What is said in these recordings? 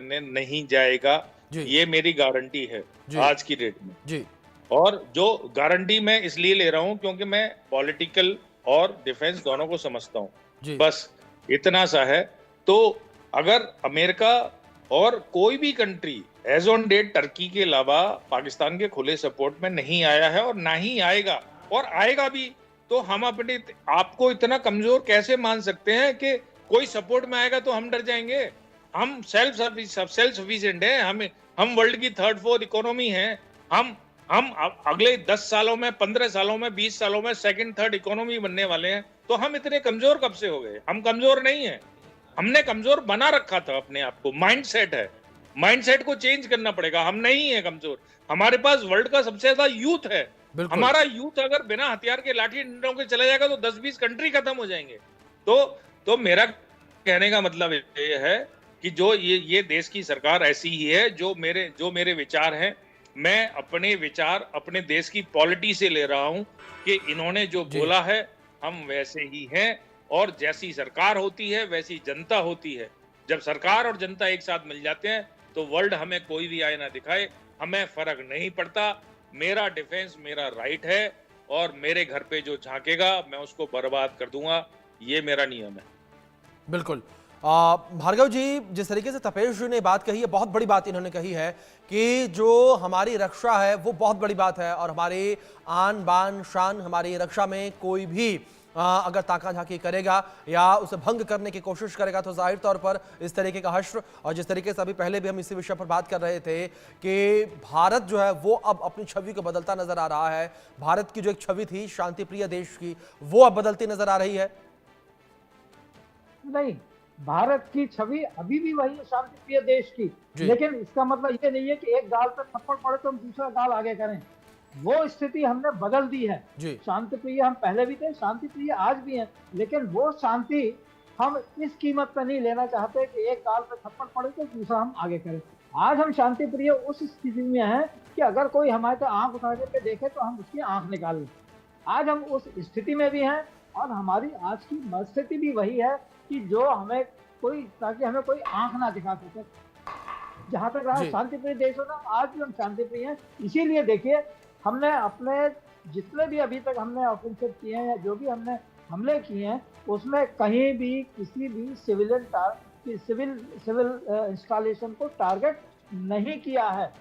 करने नहीं जाएगा, ये मेरी गारंटी है आज की डेट में जी। और जो गारंटी मैं इसलिए ले रहा हूं क्योंकि मैं पॉलिटिकल और डिफेंस दोनों को समझता हूं, बस इतना सा है। तो अगर अमेरिका और कोई भी country as on date Turkey के अलावा पाकिस्तान के खुले सपोर्ट में नहीं आया है और ना ही आएगा और आएगा भी, तो हम अपने आपको इतना कमजोर कैसे मान सकते हैं कि कोई सपोर्ट में आएगा तो हम डर जाएंगे? हम सेल्फ सफिशिएंट हैं, हम वर्ल्ड की थर्ड फोर्थ इकोनॉमी है। हम अगले 10 सालों में, 15 सालों में, 20 सालों में सेकंड थर्ड इकोनॉमी बनने वाले हैं। तो हम इतने कमजोर कब से हो गए? हम कमजोर नहीं है, हमने कमजोर बना रखा था अपने आप को। माइंडसेट है, माइंडसेट को चेंज करना पड़ेगा। हम नहीं है कमजोर, हमारे पास वर्ल्ड का सबसे ज्यादा यूथ है। हमारा यूथ अगर बिना हथियार के, लाठी डंडों के चला जाएगा तो 10-20 कंट्री खत्म हो जाएंगे। तो मेरा कहने का मतलब ये है कि जो ये देश की सरकार ऐसी ही है। जो मेरे विचार हैं, मैं अपने विचार अपने देश की पॉलिटी से ले रहा हूं कि इन्होंने जो बोला है हम वैसे ही हैं और जैसी सरकार होती है वैसी जनता होती है। जब सरकार और जनता एक साथ मिल जाते हैं तो वर्ल्ड हमें कोई भी आए ना दिखाए, हमें फर्क नहीं पड़ता। मेरा डिफेंस मेरा राइट है और मेरे घर पे जो झांकेगा मैं उसको बर्बाद कर दूंगा, ये मेरा नियम है। बिल्कुल। भार्गव जी, जिस तरीके से तपेश जी ने बात कही है, बहुत बड़ी बात इन्होंने कही है कि जो हमारी रक्षा है वो बहुत बड़ी बात है और हमारी आन बान शान, हमारी रक्षा में कोई भी अगर ताका झाकी करेगा या उसे भंग करने की कोशिश करेगा तो जाहिर तौर पर इस तरीके का हश्र, और जिस तरीके से अभी पहले भी हम इसी विषय पर बात कर रहे थे कि भारत जो है वो अब अपनी छवि को बदलता नजर आ रहा है। भारत की जो एक छवि थी शांति प्रिय देश की, वो अब बदलती नजर आ रही है। नहीं, भारत की छवि अभी भी वही है, शांति प्रिय देश की। लेकिन इसका मतलब ये नहीं है कि एक गाल पर थप्पड़ पड़े तो हम दूसरा गाल आगे करें। वो स्थिति हमने बदल दी है। शांति प्रिय हम पहले भी थे, शांति प्रिय आज भी हैं, लेकिन वो शांति हम इस कीमत पर नहीं लेना चाहते कि एक गाल पर थप्पड़ पड़े तो दूसरा हम आगे करें। आज हम शांति प्रिय उस स्थिति में हैं कि अगर कोई हमारे तो आंख उठा करके देखे तो हम उसकी आंख निकाल लें। आज हम उस स्थिति में भी हैं और हमारी आज की मनस्थिति भी वही है कि जो हमें कोई, ताकि हमें कोई आंख ना दिखा सके। जहां तक रहा शांतिप्रिय देश होना, आज भी हम शांतिप्रिय हैं। इसीलिए देखिए, हमने अपने जितने भी अभी तक हमने ऑफेंसिव किए हैं या जो भी हमने हमले किए हैं, उसमें कहीं भी किसी भी सिविल इंस्टॉलेशन को टारगेट नहीं किया है।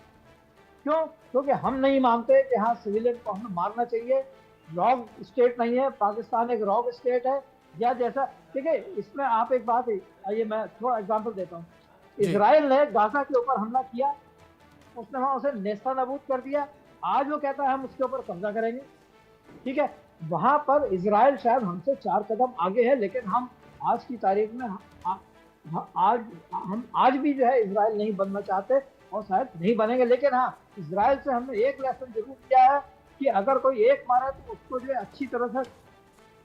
क्यों? क्योंकि हम नहीं मानते कि हाँ, सिविलियन को हमें मारना चाहिए। रॉग स्टेट नहीं है पाकिस्तान, एक रॉग स्टेट है। या जैसा देखिए, इसमें आप एक बात है, आइए मैं थोड़ा एग्जांपल देता हूँ। इजराइल ने गाजा के ऊपर हमला किया, उसने वहां उसे नेस्तनाबूद कर दिया। आज वो कहता है हम उसके ऊपर कब्जा करेंगे। ठीक है, वहां पर इजराइल शायद हमसे 4 कदम आगे है, लेकिन हम आज की तारीख में हम आज भी जो है इजराइल नहीं बनना चाहते और शायद नहीं बनेंगे। लेकिन हाँ, इजराइल से हमने एक लेसन जरूर किया है कि अगर कोई एक मारे तो उसको जो है अच्छी तरह से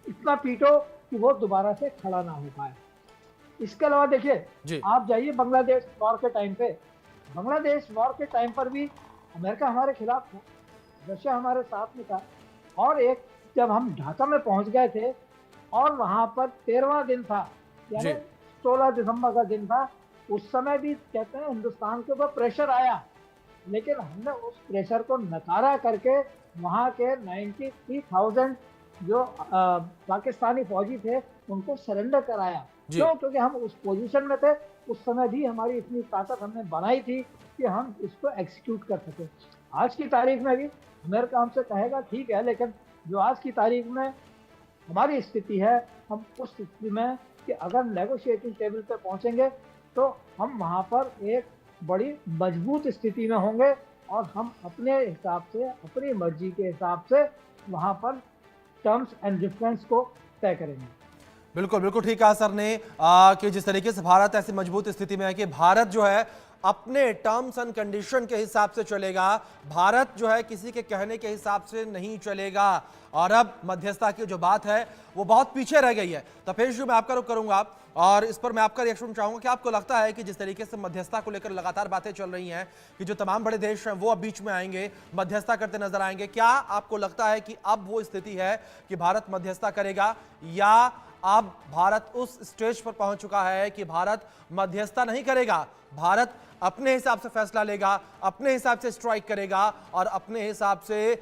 इतना पीटो कि वो दोबारा से खड़ा ना हो पाए। इसके अलावा देखिए, आप जाइए बांग्लादेश वॉर के टाइम पे, बांग्लादेश वॉर के टाइम पर भी अमेरिका हमारे खिलाफ था, रशिया हमारे साथ में था। और एक जब हम ढाका में पहुंच गए थे और वहां पर 13वां दिन था, यानी 16 दिसंबर का दिन था, उस समय भी कहते हैं हिंदुस्तान के ऊपर प्रेशर आया, लेकिन हमने उस प्रेशर को नकारा करके वहां के 93,000 जो पाकिस्तानी फौजी थे उनको सरेंडर कराया। क्यों? क्योंकि हम उस पोजीशन में थे, उस समय भी हमारी इतनी ताकत हमने बनाई थी कि हम इसको एग्जीक्यूट कर सके। आज की तारीख में भी अमेरिका हमसे कहेगा ठीक है, लेकिन जो आज की तारीख में हमारी स्थिति है, हम उस स्थिति में कि अगर नेगोशिएटिंग टेबल पे पहुंचेंगे तो हम वहां पर एक बड़ी मजबूत स्थिति में होंगे और हम अपने हिसाब से, अपनी मर्जी के हिसाब से वहां पर टर्म्स एंड रेफरेंस को तय करेंगे। बिल्कुल बिल्कुल ठीक कहा सर ने कि जिस तरीके से भारत ऐसी मजबूत स्थिति में है कि भारत जो है अपने टर्म्स एंड कंडीशन के हिसाब से चलेगा। भारत जो है किसी के कहने के हिसाब से नहीं चलेगा और अब मध्यस्थता की जो बात है वो बहुत पीछे रह गई है। तपेश जी, मैं आपका रुख करूंगा और इस पर मैं आपका रिएक्शन चाहूंगा कि आपको लगता है कि जिस तरीके से मध्यस्थता को लेकर लगातार बातें चल रही हैं कि जो तमाम बड़े देश हैं वो अब बीच में आएंगे, मध्यस्थता करते नजर आएंगे, क्या आपको लगता है कि अब वो स्थिति है कि भारत मध्यस्थता करेगा या अब भारत उस स्टेज पर पहुंच चुका है कि भारत मध्यस्थता नहीं करेगा, भारत अपने हिसाब से फैसला लेगा, अपने हिसाब से स्ट्राइक करेगा और अपने हिसाब से